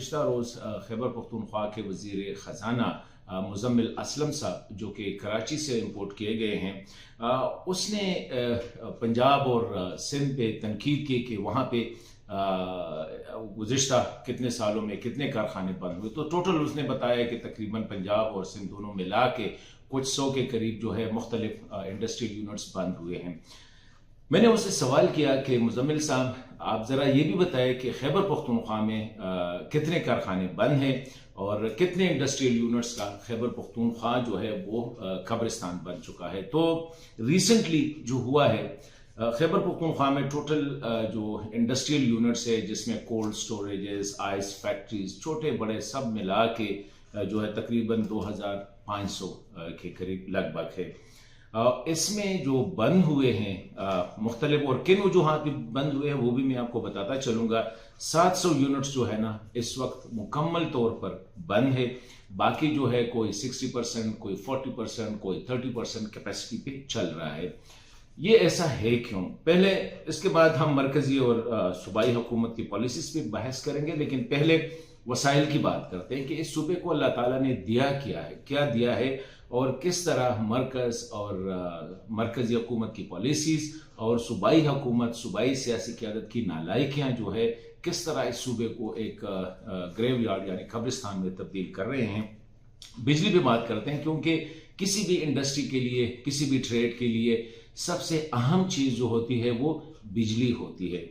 गुज़िश्ता रोज़ खैबर पख्तूनख्वा के वज़ीर ख़जाना मुज़म्मिल असलम साहब जो कि कराची से इंपोर्ट किए गए हैं, उसने पंजाब और सिंध पे तनकीद की कि वहाँ पे गुज़िश्ता कितने सालों में कितने कारखाने बंद हुए। तो टोटल उसने बताया कि तकरीबन पंजाब और सिंध दोनों मिला के कुछ 100 के करीब जो है मुख्तलिफ इंडस्ट्रियल यूनिट्स बंद हुए हैं। मैंने उससे सवाल किया कि मुज़म्मिल साहब, आप ज़रा ये भी बताएं कि खैबर पख्तूनख्वा में कितने कारखाने बंद हैं और कितने इंडस्ट्रियल यूनिट्स का खैबर पख्तूनख्वा जो है वो कब्रिस्तान बन चुका है। तो रिसेंटली जो हुआ है खैबर पख्तूनख्वा में टोटल जो इंडस्ट्रियल यूनिट्स है, जिसमें कोल्ड स्टोरेजेस, आइस फैक्ट्रीज, छोटे बड़े सब मिला के जो है तकरीबन 2500 के करीब लगभग है। इसमें जो बंद हुए हैं मुख्तलिफ और किन वजूहात भी बंद हुए हैं वो भी मैं आपको बताता चलूँगा। 700 यूनिट्स जो है ना इस वक्त मुकम्मल तौर पर बंद है। बाकी जो है कोई 60%, कोई 40%, कोई 30% कैपेसिटी पे चल रहा है। ये ऐसा है क्यों? पहले इसके बाद हम मरकजी और सूबाई हुकूमत की पॉलिसीज पे बहस करेंगे, लेकिन पहले वसाइल की बात करते हैं कि इस सूबे को अल्लाह ताला ने दिया क्या दिया है और किस तरह मरकज और मरकजी हुकूमत की पॉलिसीज और सूबाई हुकूमत, सूबाई सियासी क़यादत की नालायकियां जो है किस तरह इस सूबे को एक ग्रेव यार्ड यानी कब्रिस्तान में तब्दील कर रहे हैं। बिजली पे बात करते हैं क्योंकि किसी भी इंडस्ट्री के लिए, किसी भी ट्रेड के लिए सबसे अहम चीज जो होती है वो बिजली होती है।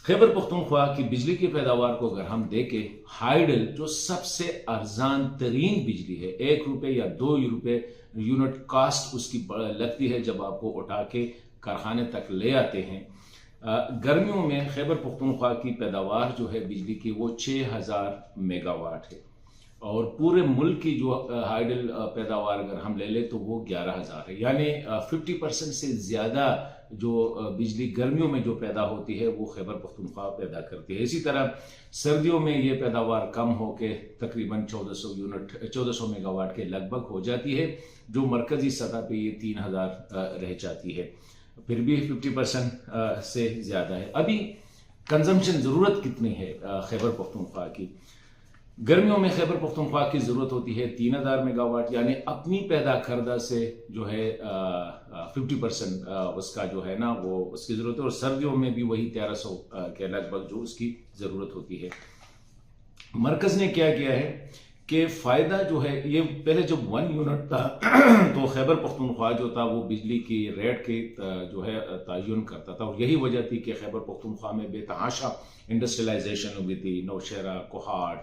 खैबर पख्तूनख्वा की बिजली की पैदावार को अगर हम देखें, हाइडल जो सबसे अर्जान तरीन बिजली है, 1 रुपये या 2 रुपये यूनिट कास्ट उसकी लगती है जब आपको उठा के कारखाने तक ले आते हैं। गर्मियों में खैबर पख्तूनख्वा की पैदावार जो है बिजली की वो 6000 मेगावाट है और पूरे मुल्क की जो हाइडल पैदावार अगर हम ले लें तो वो 11000 है। यानी 50% से ज़्यादा जो बिजली गर्मियों में जो पैदा होती है वो खैबर पख्तूनख्वा पैदा करती है। इसी तरह सर्दियों में ये पैदावार कम होकर तकरीबन 1400 मेगावाट के लगभग हो जाती है, जो मरकजी सतह पे ये 3000 रह जाती है। फिर भी 50% से ज़्यादा है। अभी कंजम्पशन ज़रूरत कितनी है खैबर पख्तूनख्वा की? गर्मियों में खैबर पख्तूनख्वा की ज़रूरत होती है 3000 मेगावाट, यानी अपनी पैदा करदा से जो है 50% उसका जो है ना वो उसकी ज़रूरत है। और सर्दियों में भी वही 1300 के लगभग जो उसकी ज़रूरत होती है। मरकज़ ने क्या किया है कि फ़ायदा जो है, ये पहले जब 1 यूनिट था तो खैबर पख्तूनख्वा जो था वो बिजली की रेट के जो है तयन करता था और यही वजह थी कि खैबर पख्तूनख्वा में बेतहाशा इंडस्ट्रियलाइजेशन हुई थी। नौशहरा, कोहाट,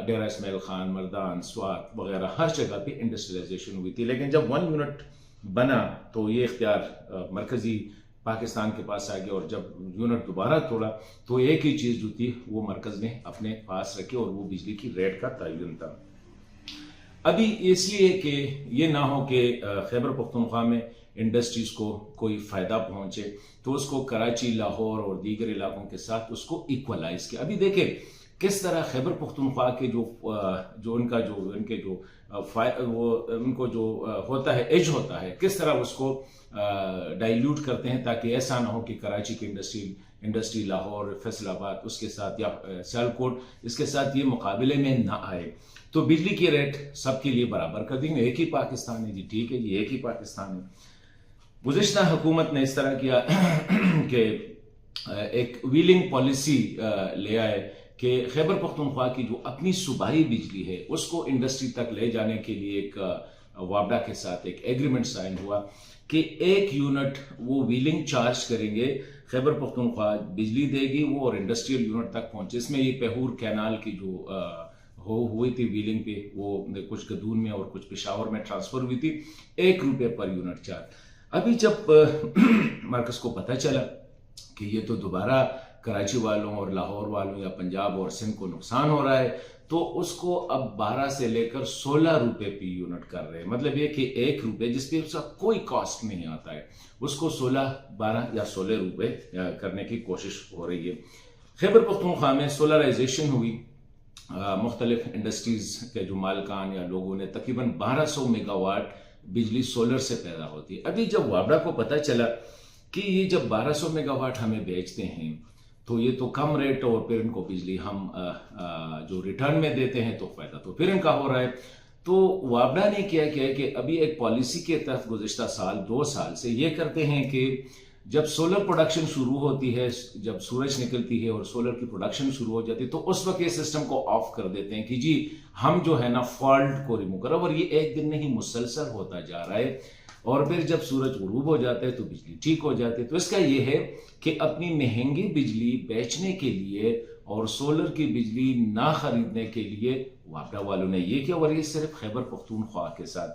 डेरा इस्माइल खान, मर्दान, स्वात वगैरह हर जगह पे इंडस्ट्रियलाइजेशन हुई थी। लेकिन जब 1 यूनिट बना तो ये इख्तियार मरकजी पाकिस्तान के पास आ गया और जब यूनिट दोबारा तोड़ा तो एक ही चीज़ जो थी वो मरकज़ ने अपने पास रखी और वो बिजली की रेट का तयन था। अभी इसलिए कि ये ना हो कि खैबर पख्तूनख्वा में इंडस्ट्रीज को कोई फ़ायदा पहुंचे तो उसको कराची, लाहौर और दीगर इलाकों के साथ उसको इक्वलाइज किया। अभी देखें किस तरह खैबर पख्तूनख्वा के उनको जो होता है एज होता है, किस तरह उसको डाइल्यूट करते हैं ताकि ऐसा ना हो कि कराची की इंडस्ट्री लाहौर, फैसलाबाद उसके साथ या सियालकोट इसके साथ ये मुकाबले में ना आए। तो बिजली की रेट सबके लिए बराबर कर देंगे। एक ही पाकिस्तान है जी, ठीक है जी, एक ही पाकिस्तान है। गुज़िश्ता हुकूमत ने इस तरह किया कि एक व्हीलिंग पॉलिसी ले आए कि खैबर पख्तूनख्वा की जो अपनी सूबाई बिजली है उसको इंडस्ट्री तक ले जाने के लिए एक वाबडा के साथ एक एग्रीमेंट साइन हुआ कि 1 यूनिट वो व्हीलिंग चार्ज करेंगे, खैबर पख्तूनख्वा बिजली देगी वो और इंडस्ट्रियल यूनिट तक पहुंचे। इसमें ये पहूर कैनाल की जो हुई थी व्हीलिंग पे, वो कुछ गदून में और कुछ पेशावर में ट्रांसफर हुई थी, 1 रुपये पर यूनिट चार्ज। अभी जब मरकज को पता चला कि ये तो दोबारा कराची वालों और लाहौर वालों या पंजाब और सिंध को नुकसान हो रहा है, तो उसको अब 12 से लेकर 16 रुपये फी यूनिट कर रहे हैं। मतलब ये कि 1 रुपये जिस पे उसका कोई कॉस्ट नहीं आता है उसको 16, 12 या 16 रुपये करने की कोशिश हो रही है। खैबर पख्तूनख्वा में सोलराइजेशन हुई, मुख्तलिफ इंडस्ट्रीज के जो मालकान या लोगों ने तकरीबन 1200 मेगावाट बिजली सोलर से पैदा होती है। अभी जब वाबडा को पता चला कि ये जब 1200 मेगावाट हमें बेचते हैं तो ये तो कम रेट और फिर इनको बिजली हम जो रिटर्न में देते हैं तो फायदा तो फिर इनका हो रहा है। तो वाबडा ने क्या किया है कि अभी एक पॉलिसी के तहत गुज़िश्ता साल 2 साल से ये करते हैं कि जब सोलर प्रोडक्शन शुरू होती है, जब सूरज निकलती है और सोलर की प्रोडक्शन शुरू हो जाती है, तो उस वक्त ये सिस्टम को ऑफ कर देते हैं कि जी हम जो है ना फॉल्ट को रिमूव करो। और ये एक दिन नहीं मुसलसल होता जा रहा है, और फिर जब सूरज गुरूब हो जाता है तो बिजली ठीक हो जाती है। तो इसका ये है कि अपनी महंगी बिजली बेचने के लिए और सोलर की बिजली ना खरीदने के लिए वापडा वालों ने ये किया। और ये सिर्फ खैबर पख्तूनख्वा के साथ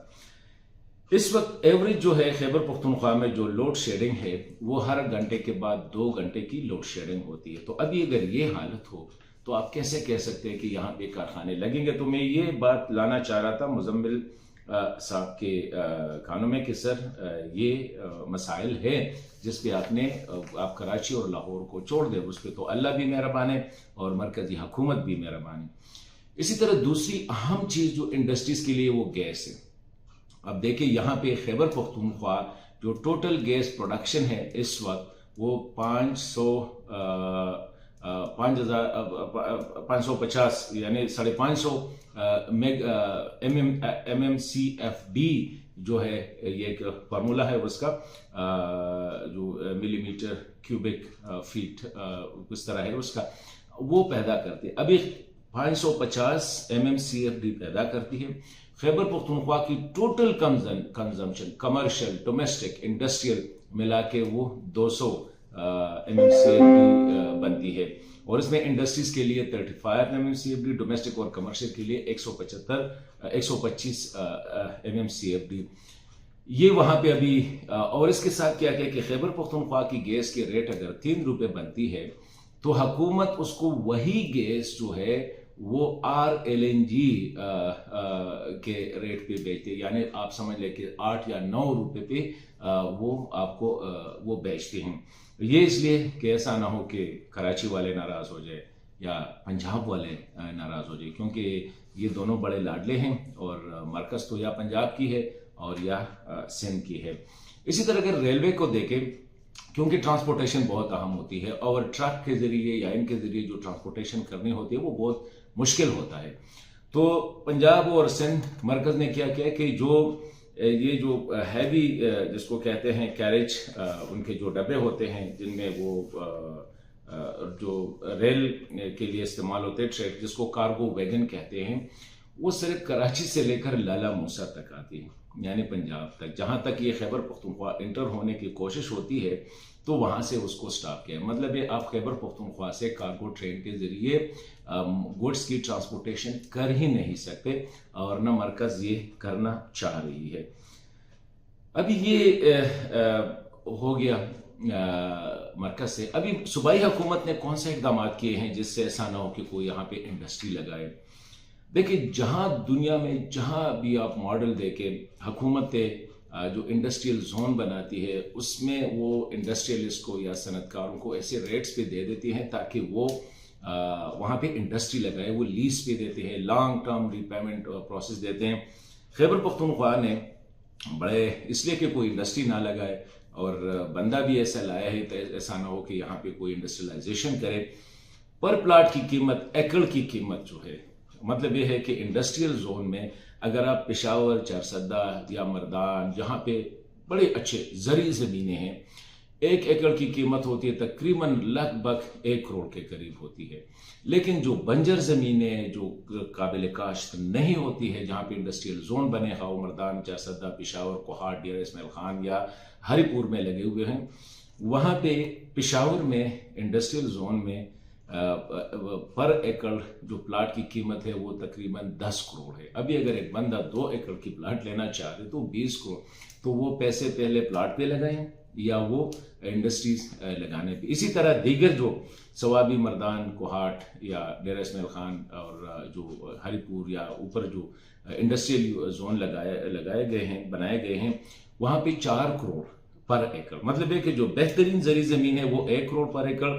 इस वक्त एवरेज जो है खैबर पख्तूनख्वा में जो लोड शेडिंग है वो हर घंटे के बाद 2 घंटे की लोड शेडिंग होती है। तो अभी अगर ये हालत हो तो आप कैसे कह सकते हैं कि यहाँ पे कारखाने लगेंगे। तो मैं ये बात लाना चाह रहा था मुजम्मिल साहब के कानों में कि सर ये मसाइल है जिस पे आप कराची और लाहौर को छोड़ दें, उस पर तो अल्लाह भी मेहरबान है और मरकजी हुकूमत भी मेहरबान है। इसी तरह दूसरी अहम चीज़ जो इंडस्ट्रीज के लिए वो गैस है। अब देखिए यहाँ पे खैबर पख्तूनख्वा जो टोटल गैस प्रोडक्शन है इस वक्त वो 550 यानी 550 MMCFD जो है, ये एक फार्मूला है उसका जो मिलीमीटर क्यूबिक फीट किस तरह है उसका, वो पैदा करती है। अभी 550 MMCFD पैदा करती है। खैबर पख्तूनख्वा की total consumption commercial domestic industrial मिला के वो 200 MMCFD बनती है, और इसमें इंडस्ट्रीज के लिए 35 MMCFD, डोमेस्टिक और कमर्शियल के लिए 125 MMCFD ये वहां पे अभी। और इसके साथ क्या किया कि खैबर पख्तूनख्वा की गैस के रेट अगर 3 रुपए बनती है तो हुकूमत उसको वही गैस जो है वो RLNG के रेट पे बेचते हैं, यानी आप समझ लें कि 8 या 9 रुपए पे वो आपको वो बेचते हैं। ये इसलिए कि ऐसा ना हो कि कराची वाले नाराज हो जाए या पंजाब वाले नाराज हो जाए, क्योंकि ये दोनों बड़े लाडले हैं और मरकज तो या पंजाब की है और या सिंध की है। इसी तरह अगर रेलवे को देखें, क्योंकि ट्रांसपोर्टेशन बहुत अहम होती है और ट्रक के जरिए या इनके जरिए जो ट्रांसपोर्टेशन करनी होती है वो बहुत मुश्किल होता है। तो पंजाब और सिंध मरकज ने क्या किया कि ये जो हैवी जिसको कहते हैं कैरेज, उनके जो डब्बे होते हैं जिनमें वो जो रेल के लिए इस्तेमाल होते हैं ट्रेन, जिसको कार्गो वैगन कहते हैं, वो सिर्फ कराची से लेकर लाला मूसा तक आती है, यानी पंजाब तक। जहाँ तक ये खैबर पख्तूनख्वा इंटर होने की कोशिश होती है तो वहाँ से उसको स्टॉप किया। मतलब ये आप खैबर पख्तूनख्वा से कार्गो ट्रेन के जरिए गुड्स की ट्रांसपोर्टेशन कर ही नहीं सकते और न मरकज ये करना चाह रही है। अभी ये हो गया मरकज से। अभी सूबाई हुकूमत ने कौन से इकदाम किए हैं जिससे ऐसा ना हो कि कोई यहाँ पे इंडस्ट्री लगाए। देखिए, जहाँ दुनिया में जहाँ भी आप मॉडल देके हुकूमतें जो इंडस्ट्रियल जोन बनाती है उसमें वो इंडस्ट्रियलिस्ट को या सनतकारों को ऐसे रेट्स पे दे देती हैं ताकि वो वहाँ पे इंडस्ट्री लगाए, वो लीज पे देते हैं, लॉन्ग टर्म रीपेमेंट प्रोसेस देते हैं। खैबर पख्तूनख्वा ने बड़े इसलिए कि कोई इंडस्ट्री ना लगाए और बंदा भी ऐसा लाया है तो ऐसा ना हो कि यहाँ पे कोई इंडस्ट्रियलाइजेशन करे। पर प्लाट की कीमत, एकड़ की कीमत जो है, मतलब ये है कि इंडस्ट्रियल जोन में अगर आप पेशावर, चारसद्दा या मर्दान, जहाँ पे बड़े अच्छे जरी ज़मीनें हैं, 1 एकड़ की कीमत होती है तकरीबन लगभग 1 करोड़ के करीब होती है। लेकिन जो बंजर ज़मीनें जो काबिल काश्त नहीं होती है, जहाँ पे इंडस्ट्रियल जोन बने, खाओ मर्दान, चारसद्दा, पेशावर, कोहाट, डेरा इस्माइल खान या हरिपुर में लगे हुए हैं, वहाँ पे पेशावर में इंडस्ट्रियल जोन में पर एकड़ जो प्लाट की कीमत है वो तकरीबन 10 करोड़ है। अभी अगर एक बंदा 2 एकड़ की प्लाट लेना चाह रहे तो 20 करोड़, तो वो पैसे पहले प्लाट पे लगाएं या वो इंडस्ट्रीज लगाने पे। इसी तरह दीगर जो सवाबी, मर्दान, कोहाट या डेरा इस्माइल खान और जो हरिपुर या ऊपर जो इंडस्ट्रियल जोन लगाए गए हैं, बनाए गए हैं, वहाँ पे 4 करोड़ پر ایکڑ. مطلب ہے کہ جو بہترین زرعی زمین ہے وہ 1 کروڑ پر ایکڑ,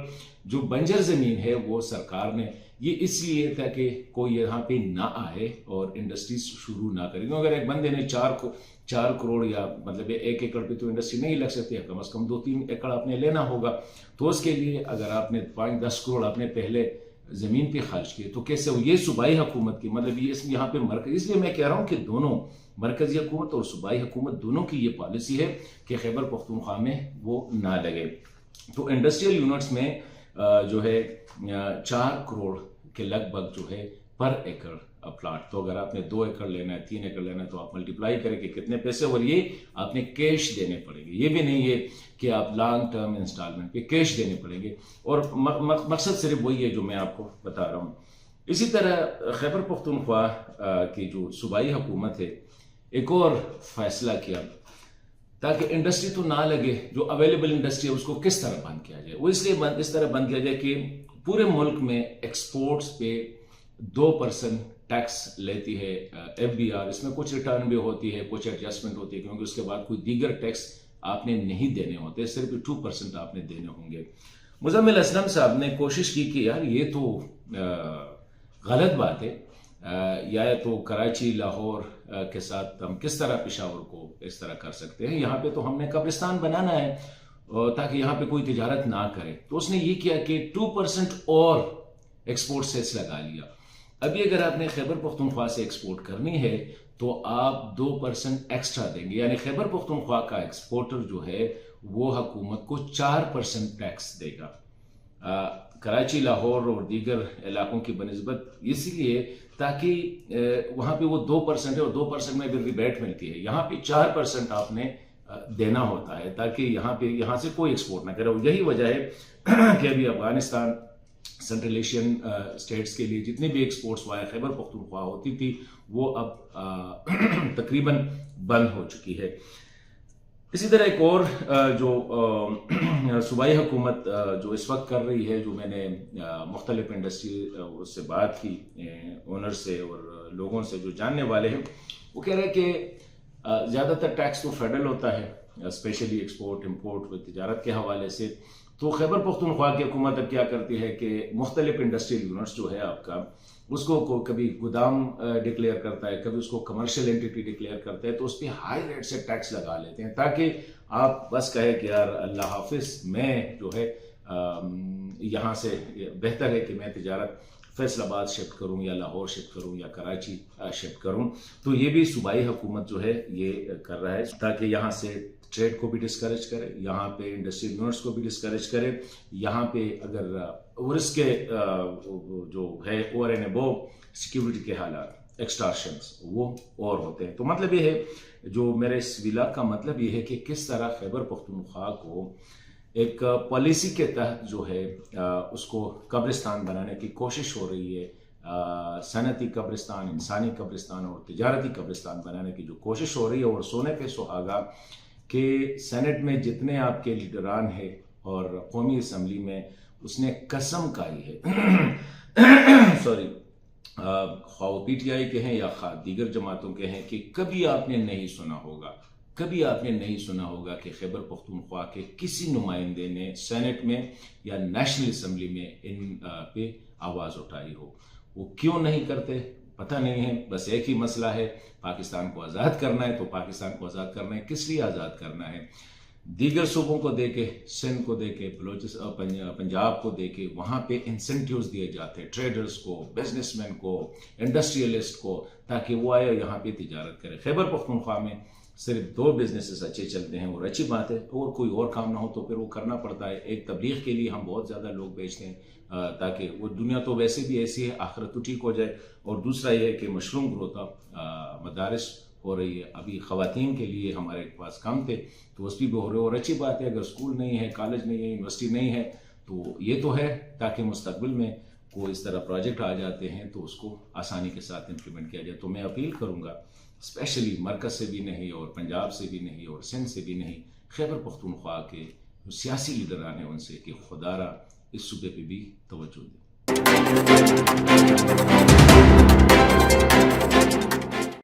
جو بنجر زمین ہے وہ سرکار نے یہ اس لیے تھا کہ کوئی یہاں پہ نہ آئے اور انڈسٹریز شروع نہ کرے. اگر ایک بندے نے 4 کروڑ یا مطلب 1 ایکڑ پہ تو انڈسٹری نہیں لگ سکتی, کم از کم 2-3 ایکڑ آپ نے لینا ہوگا. تو اس کے لیے اگر آپ نے 5-10 کروڑ آپ نے پہلے زمین پہ خرچ کیے تو کیسے ہو؟ یہ صوبائی حکومت کی مطلب یہ یہاں پہ مرکز, اس لیے میں کہہ رہا ہوں کہ دونوں مرکزی حکومت اور صوبائی حکومت دونوں کی یہ پالیسی ہے کہ خیبر پختونخوا میں وہ نہ لگے. تو انڈسٹریل یونٹس میں جو ہے 4 کروڑ کے لگ بھگ جو ہے پر ایکڑ پلاٹ. تو اگر آپ نے 2 ایکڑ لینا ہے 3 ایکڑ لینا ہے تو آپ ملٹیپلائی کریں کہ کتنے پیسے, اور یہ آپ نے کیش دینے پڑیں گے. یہ بھی نہیں ہے کہ آپ لانگ ٹرم انسٹالمنٹ پہ کیش دینے پڑیں گے, اور مقصد صرف وہی ہے جو میں آپ کو بتا رہا ہوں. اسی طرح خیبر پختونخوا کی جو صوبائی حکومت ہے ایک اور فیصلہ کیا تاکہ انڈسٹری تو نہ لگے, جو اویلیبل انڈسٹری ہے اس کو کس طرح بند کیا جائے. وہ اس لیے اس طرح بند کیا جائے کہ پورے ملک میں ایکسپورٹس پہ 2% ٹیکس لیتی ہے FBR. اس میں کچھ ریٹرن بھی ہوتی ہے, کچھ ایڈجسٹمنٹ ہوتی ہے, کیونکہ اس کے بعد کوئی دیگر ٹیکس آپ نے نہیں دینے ہوتے, صرف 2% آپ نے دینے ہوں گے. مزمل اسلم صاحب نے کوشش کی کہ یار یہ تو غلط بات ہے, یا تو کراچی لاہور کے ساتھ ہم کس طرح پشاور کو اس طرح کر سکتے ہیں, یہاں پہ تو ہم نے قبرستان بنانا ہے تاکہ یہاں پہ کوئی تجارت نہ کرے. تو اس نے یہ کیا کہ 2% اور ایکسپورٹ سیس لگا لیا. ابھی اگر آپ نے خیبر پختونخوا سے ایکسپورٹ کرنی ہے تو آپ 2% ایکسٹرا دیں گے, یعنی خیبر پختونخوا کا ایکسپورٹر جو ہے وہ حکومت کو 4% ٹیکس دے گا. کراچی لاہور اور دیگر علاقوں کی بنسبت اسی لیے تاکہ وہاں پہ وہ 2% ہے اور 2% میں بھی ریبیٹ ملتی ہے. یہاں پہ 4% آپ نے دینا ہوتا ہے تاکہ یہاں سے کوئی ایکسپورٹ نہ کرے. اور یہی وجہ ہے کہ ابھی افغانستان سینٹرل ایشین اسٹیٹس کے لیے جتنے بھی ایکسپورٹس وائے خیبر پختونخوا ہوتی تھی وہ اب تقریباً بند ہو چکی ہے. اسی طرح ایک اور جو صوبائی حکومت جو اس وقت کر رہی ہے, جو میں نے مختلف انڈسٹری سے بات کی اونر سے اور لوگوں سے جو جاننے والے ہیں, وہ کہہ رہے ہیں کہ زیادہ تر ٹیکس تو فیڈرل ہوتا ہے, اسپیشلی ایکسپورٹ امپورٹ و تجارت کے حوالے سے. تو خیبر پختونخوا کی حکومت اب کیا کرتی ہے کہ مختلف انڈسٹریل یونٹس جو ہے آپ کا اس کو کبھی گودام ڈکلیئر کرتا ہے, کبھی اس کو کمرشل انٹیٹی ڈکلیئر کرتا ہے, تو اس پہ ہائی ریٹ سے ٹیکس لگا لیتے ہیں تاکہ آپ بس کہے کہ یار اللہ حافظ, میں جو ہے یہاں سے بہتر ہے کہ میں تجارت فیصل آباد شفٹ کروں یا لاہور شفٹ کروں یا کراچی شفٹ کروں. تو یہ بھی صوبائی حکومت جو ہے یہ کر رہا ہے تاکہ یہاں سے ٹریڈ کو بھی ڈسکریج کرے, یہاں پہ انڈسٹریل یونٹس کو بھی ڈسکریج کرے. یہاں پہ اگر اور اس کے جو ہے اوور اینڈ ابو سیکیورٹی کے حالات ایکسٹارشنز وہ اور ہوتے ہیں. تو مطلب یہ ہے, جو میرے اس ولاگ کا مطلب یہ ہے کہ کس طرح خیبر پختونخوا کو ایک پالیسی کے تحت جو ہے اس کو قبرستان بنانے کی کوشش ہو رہی ہے. صنعتی قبرستان, انسانی قبرستان اور تجارتی قبرستان بنانے کی جو کوشش ہو رہی ہے. اور سونے پہ سہاگا کہ سینٹ میں جتنے آپ کے لیڈران ہیں اور قومی اسمبلی میں اس نے قسم کھائی ہے سوری خواہ پی ٹی آئی کے ہیں یا دیگر جماعتوں کے ہیں کہ کبھی آپ نے نہیں سنا ہوگا کہ خیبر پختونخوا کے کسی نمائندے نے سینٹ میں یا نیشنل اسمبلی میں ان پہ آواز اٹھائی ہو. وہ کیوں نہیں کرتے پتہ نہیں ہے, بس ایک ہی مسئلہ ہے, پاکستان کو آزاد کرنا ہے. تو پاکستان کو آزاد کرنا ہے, کس لیے آزاد کرنا ہے؟ دیگر صوبوں کو دے کے, سندھ کو دے کے, پنجاب کو دے کے وہاں پہ انسینٹیوز دیے جاتے ہیں ٹریڈرز کو, بزنس مین کو, انڈسٹریلسٹ کو, تاکہ وہ آئے یہاں پہ تجارت کرے. خیبر پختونخوا میں صرف 2 بزنسز اچھے چلتے ہیں اور اچھی بات ہے, اور کوئی اور کام نہ ہو تو پھر وہ کرنا پڑتا ہے. ایک تبلیغ کے لیے ہم بہت زیادہ لوگ بھیجتے ہیں تاکہ وہ دنیا تو ویسے بھی ایسی ہے, آخرت تو ٹھیک ہو جائے. اور دوسرا یہ ہے کہ مشروم گروتھ مدارس ہو رہی ہے. ابھی خواتین کے لیے ہمارے پاس کام تھے تو اس بھی ہو رہے, اور اچھی بات ہے. اگر اسکول نہیں ہے, کالج نہیں ہے, یونیورسٹی نہیں ہے تو یہ تو ہے تاکہ مستقبل میں کوئی اس طرح پروجیکٹ آ جاتے ہیں تو اس کو آسانی کے ساتھ امپلیمنٹ کیا جائے. تو میں اپیل کروں گا اسپیشلی مرکز سے بھی نہیں اور پنجاب سے بھی نہیں اور سندھ سے بھی نہیں, خیبر پختونخوا کے جو سیاسی لیڈران ہیں ان سے کہ خدا را اس صوبے پہ بھی توجہ دیں.